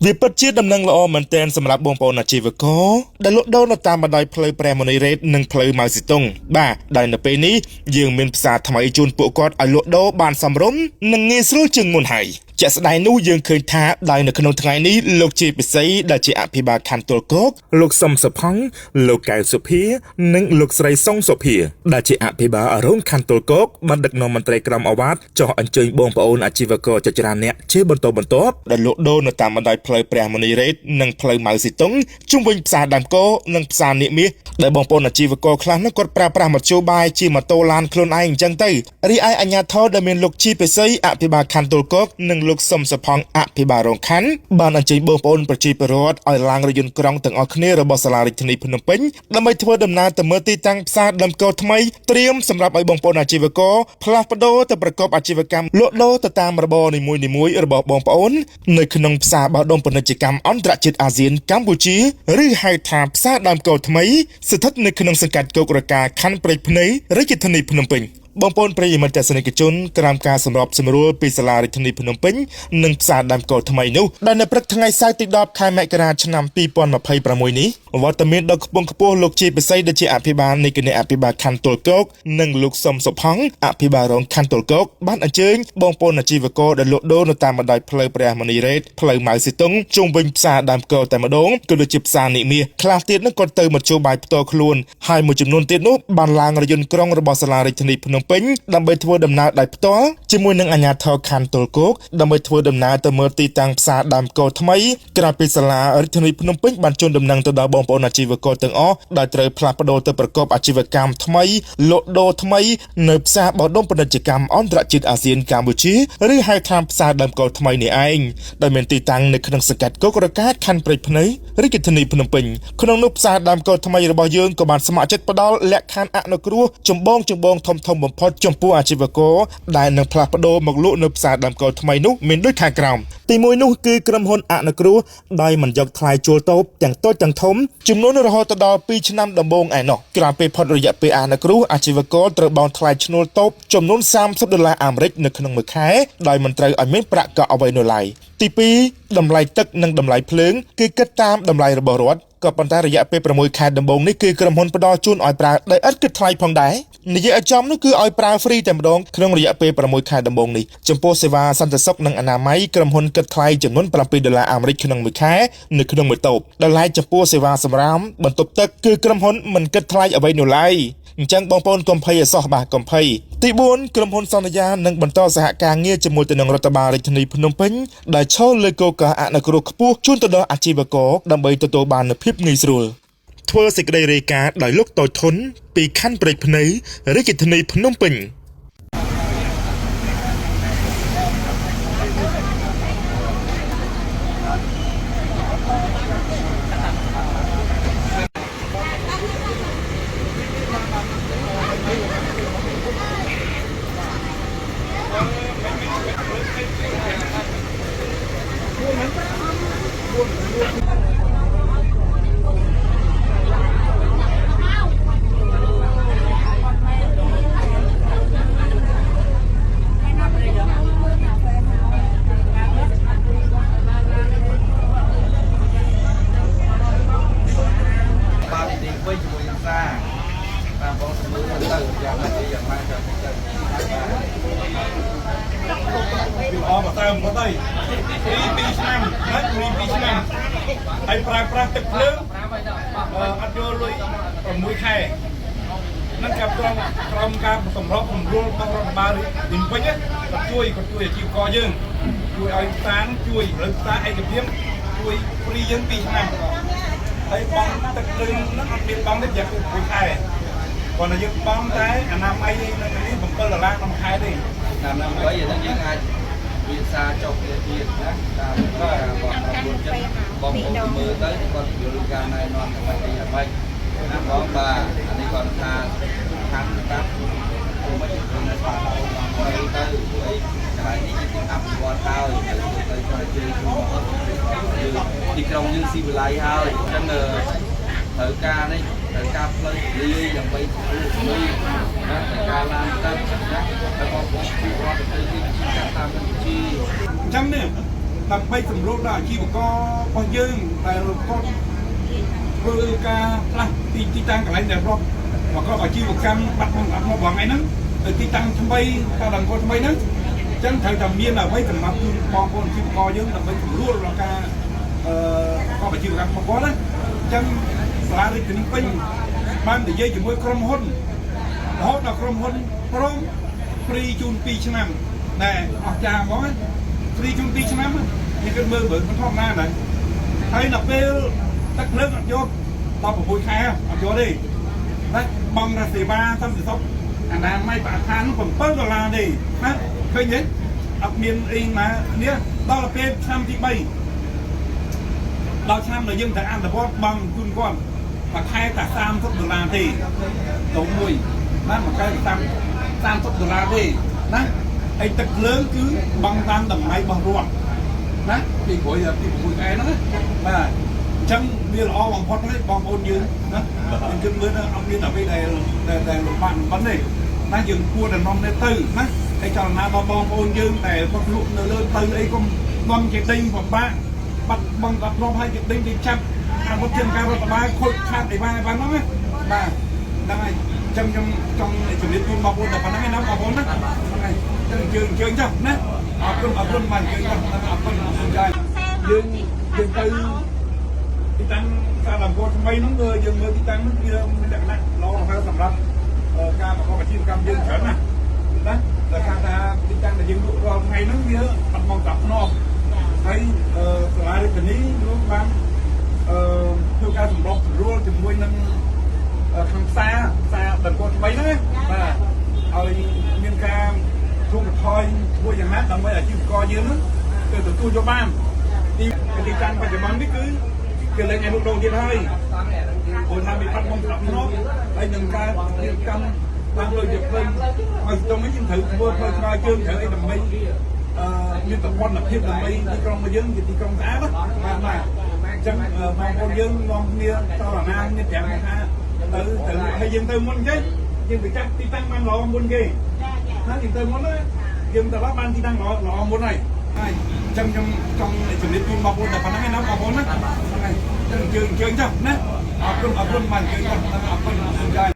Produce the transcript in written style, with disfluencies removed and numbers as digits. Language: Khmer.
វាពិតជាដំណឹងល្អមែនទែនសម្រាប់បងប្អូនអាជីវករដែលលក់ដូរនៅតាមបណ្ដោយផ្លូវព្រះមុនីរ៉េតនិងផ្លូវម៉ៅស៊ីតុងបាទដោយនៅពេលនេះយើងមានផ្សារថ្មីជូនពួកគាត់ឲ្យលក់ដូរបានសមរម្យនិងងាយស្រួលជាងមុនហើយជាក់ស្ដែងនោះយើងឃើញថាដោយនៅក្នុងថ្ងៃនេះលោកជាពិសីដែលជាអភិបាលខណ្ឌទួលគោកលោកសំសុផង់លោកកៅសុភានិងលោកស្រីសុងសុភាដែលជាអភិបាលរោងខណ្ឌទួលគោកបានដឹកនាំមន្ត្រីក្រុមអាវ៉ាតចុះអញ្ជើញបងប្អូនអាជីវករជាច្រើនអ្នកជាបន្តបន្ទាប់ដែលលក់ដូរនៅតាមបណ្ដោយផ្លូវព្រះមុនីរ៉េតនិងផ្លូវម៉ៅស៊ីតុងជុំវិញផ្សារដើមគោនិងផ្សារនាគមាសដែលបងប្អូនអាជីវករខ្លះនោះគាត់ប្រើប្រាស់មធ្យោបាយជាម៉ូតូឡានខ្លួនឯងអញ្ចឹងទៅរីឯអាជ្ញាធរដែលមានលោកជីពិសីអភិបាលខណ្ឌទួលគោកនិងលោកសំសុផង់អភិបាលរងខណ្ឌបានអញ្ជើញបងប្អូនប្រជាពលរដ្ឋឲ្យឡើងរថយន្តក្រុងទាំងអស់គ្នារបស់សាលារដ្ឋាភិបាលភ្នំពេញដើម្បីធ្វើដំណើរទៅមើលទីតាំងផ្សារដើមគោថ្មីត្រៀមសម្រាប់ឲ្យបងប្អូនអាជីវករផ្លាស់ប្ដូរទៅប្រកបអាជីវកម្មលក់ដូរទៅតាមរបរនីមួយៗរបស់បងប្អូននៅក្នុងផ្សារបោះដុំពាណិជ្ជកម្មអន្តរជាតិអាស៊ានកម្ពុជាឬហៅថាផ្សារដើមគោថ្មីស្ថិតនៅក្នុងសង្កាត់គោករកាខណ្ឌព្រែកភ្នំរាជធានីភ្នំពេញបងប្អូនប្រិយមិត្តទស្សនិកជនក្រោមការសម្របសម្រួលពីសាលារដ្ឋាភិបាលភ្នំពេញនិងផ្សារដើមគោថ្មីនោះដែលនៅព្រឹកថ្ងៃសៅរ៍ទី10ខែមករាឆ្នាំ2026នេះវត្តមានដ៏ខ្ពង់ខ្ពស់លោកជាពិសីដែលជាអភិបាលនៃគណៈអភិបាលខណ្ឌទួលគោកនិងលោកសំសុផង់អភិបាលរងខណ្ឌទួលគោកបានអញ្ជើញបងប្អូនអាជីវករដែលលក់ដូរនៅតាមបណ្ដោយផ្លូវព្រះមុនីរ៉េតផ្លូវម៉ៅស៊ីតុងជុំវិញផ្សារដើមគោតែម្ដងក៏ដូចជាផ្សារនាគមាសខ្លះទៀតនោះក៏ទៅមធ្យោបាយផ្ទាល់ខ្លួនហើយមួយចំនួនទៀតនោះបានឡើងរថយន្តក្រុងរបស់សាលារដ្ឋាភិបាលភ្នំពេញដើម្បីធ្វើដំណើរដោយផ្ទាល់ជាមួយនឹងអាជ្ញាធរខណ្ឌទួលគោកដើម្បីធ្វើដំណើរទៅមើលទីតាំងផ្សារដើមគោថ្មីក្រោយពីសាលារដ្ឋាភិបាលភ្នំពេញបានជូនដំណឹងទៅដល់បងប្អូនអាជីវករទាំងអស់ដែលត្រូវផ្លាស់ប្ដូរទៅប្រកបអាជីវកម្មថ្មីលក់ដូរថ្មីនៅផ្សារបោះដុំពាណិជ្ជកម្មអន្តរជាតិអាស៊ានកម្ពុជាឬហៅថាផ្សារដើមគោថ្មីនេះឯងដែលមានទីតាំងនៅក្នុងសង្កាត់គោករកាខណ្ឌព្រែកភ្នំរាជធានីភ្នំពេញក្នុងនោះផ្សារដើមគោថ្មីរបស់យើងក៏បានស្ម័គ្រចិត្តផ្ដល់លក្ខខណ្ឌអនុគ្រោះចម្បងធំបំផុតចំពោះអាជីវករដែលនឹងផ្លាស់ប្ដូរមកលក់នៅផ្សារដើមគោថ្មីនោះមានដូចខាងក្រោមទី1នោះគឺក្រុមហ៊ុនអនុគ្រោះដោយមិនយកថ្លៃជួលតូបទាំងតូចទាំងធំចំនួនរហូតដល់2ឆ្នាំដំបូងឯណោះក្រោយពេលផុតរយៈពេលអនុគ្រោះអាជីវករត្រូវបង់ថ្លៃឈ្នួលតូបចំនួន$30អាមេរិកនៅក្នុងមួយខែដោយមិនត្រូវឲ្យមានប្រាក់កក់អ្វីនោះឡើយទី2តម្លៃទឹកនិងតម្លៃភ្លើងគឺគិតតាមតម្លៃរបស់រដ្ឋក៏ប៉ុន្តែរយៈពេល6ខែដំបូងនេះគឺក្រុមហ៊ុនផ្ដល់ជូនឲ្យប្រើដោយឥតគិតថ្លៃផងដែរនិយាយឲ្យចំនោះគឺឲ្យប្រើហ្វ្រីតែម្ដងក្នុងរយៈពេល6ខែដំបូងនេះចំពោះសេវាសន្តិសុខនិងអនាម័យក្រុមហ៊ុនគិតថ្លៃចំនួន$7អាមេរិកក្នុងមួយខែនៅក្នុងមួយតូបដែលឡែកចំពោះសេវាសម្រាមបន្ទប់ទឹកគឺក្រុមហ៊ុនមិនគិតថ្លៃអ្វីនោះឡើយអញ្ចឹងបងប្អូនកុំភ័យអសោះបាទកុំភ័យទី4ក្រុមហ៊ុនសន្យានឹងបន្តសហការងារជាមួយទៅនឹងរដ្ឋបាលរាជធានីភ្នំពេញដែលឈរលើគោលការណ៍អនុគ្រោះខ្ពស់ជូនទៅដល់អាជីវករដើម្បីទទួលបាននូវភាពងាយស្រួលធ្វើសេចក្តីរាយការណ៍ដោយលោកតូចធុនពីខណ្ឌព្រែកភ្នំរាជធានីភ្នំពេញហើយប្រើទឹកភ្លើងអត់យកលុយ6ខែនឹងចាប់ក្រុមការសម្របសម្រួលរបស់រដ្ឋបាលវិញគាត់ជួយអាជីវករយើងជួយឲ្យផ្សារជួយលើផ្សារឯកភាពជួយហ្វ្រីយើង2ឆ្នាំហើយបងទឹកភ្លើងហ្នឹងអត់មានបងទេយក6ខែគាត់តែយើងបងតែអនាម័យនៅនេះ$7ក្នុងខែទេអនាម័យហ្នឹងយើងអាចវាសាចុះទៀតណាតាមការបងប្អូនចិត្តបងប្អូនមើលទៅគាត់យល់ការណែនាំអ្វីណាបងបាទអានេះគាត់ថាខាងតាប់មកជិះនៅស្វាទៅអីកន្លែងនេះជាអភិវឌ្ឍហើយទៅគាត់ជួយទីក្រុងយើងស៊ីវិល័យហើយអញ្ចឹងត្រូវការនេះត្រូវការផ្លូវលាយដើម្បីធ្វើលុយណាត្រូវការឡានទឹកណាហើយបងប្អូនជួយរដ្ឋទៅទីតាមកម្ពុជាអញ្ចឹងនេះ tập bay sầm rốt là chi có bao nhiêu tại có vừa cả là ti tăng cái này đẹp không và có phải chi một cam bắt một bằng ngày nắng ti tăng thăm bay ta đằng con thăm bay nắng chẳng thời tầm miên là mấy thằng mặt con chi co chứ là mấy thằng luôn là ca có phải chi một cam không có đấy chẳng là đi tính pin ban để dây chỉ mới crom hôn đó là crom hôn crom free chun pi chăng nằm nè học trà món free chun pi chăng nằm những cái mơ bự con thong na này hay là bê tắc nước ăn vô tao phải bôi khai ăn vô đi đấy bằng là xì ba xong rồi xong anh làm mấy bạn than nó còn bớt rồi là đi ha khơi nhé ập miền in mà nhé đó là bê trăm thị bay đào trăm là dân tại ăn là bót bằng cun con và khai cả sam $1 thì tổng mùi đó mà cái sam $1 thì đó anh tật lớn cứ bằng tam tầm máy bằng ruộng đó thì của giờ thì của cái nó mà chẳng biết là bằng phật đấy bằng ôn như đó mình chừng mới ông đi ở đây để bạn vấn đề nó dừng cua đàn ông lên từ nó cái cho là bằng ôn như để con lụn lên từ đây con bằng cái đinh hoặc ba bắt bằng gặp rong hai cái đinh thì chăm ăn có chân cao và ba khôi khát để ba nó ấy mà đang này trong chuẩn bị con bọc ôn là nó năm bọc ôn đó này trường cho nè ở bên mình chơi ở bên chơi dương từ đi tăng ta làm con mấy nó người dương mới đi tăng nó kia mới đặt nè lo là phải làm ra ca mà có phải chim cam dương trở nè đó là ta đi tăng là dương rồi ngày nó kia tập mong tập nó thấy lại cái ní luôn ban theo ca sùng bọc rùa thì mua nên không xa đừng con mấy đấy mà ở miền cam chung thôi mua nhà mát đồng với là chim co dưới nó từ tôi cho ban đi tăng phải bán biết cứ lên ngày một đầu tiên thôi rồi tham bị bắt mong tập nó đây đừng ca đi căng tăng lên dập lên mà trong mấy chiến thử mua thôi coi chương thử đây đầm mây như tập quan là thêm đầm mây đi con mà dương thì con cá đó mà trong mà con dương ngon kia to là nam như chạm một ha tự hay dương tư muốn chứ nhưng bị chắc đi tăng mang lọ muốn gì nó thì tư muốn đó dương ta bắt ban đi tăng lọ muốn này trong chuẩn bị phun bọc là phải nói bọc bốn đó trường chơi nhá nè ở bên mình chơi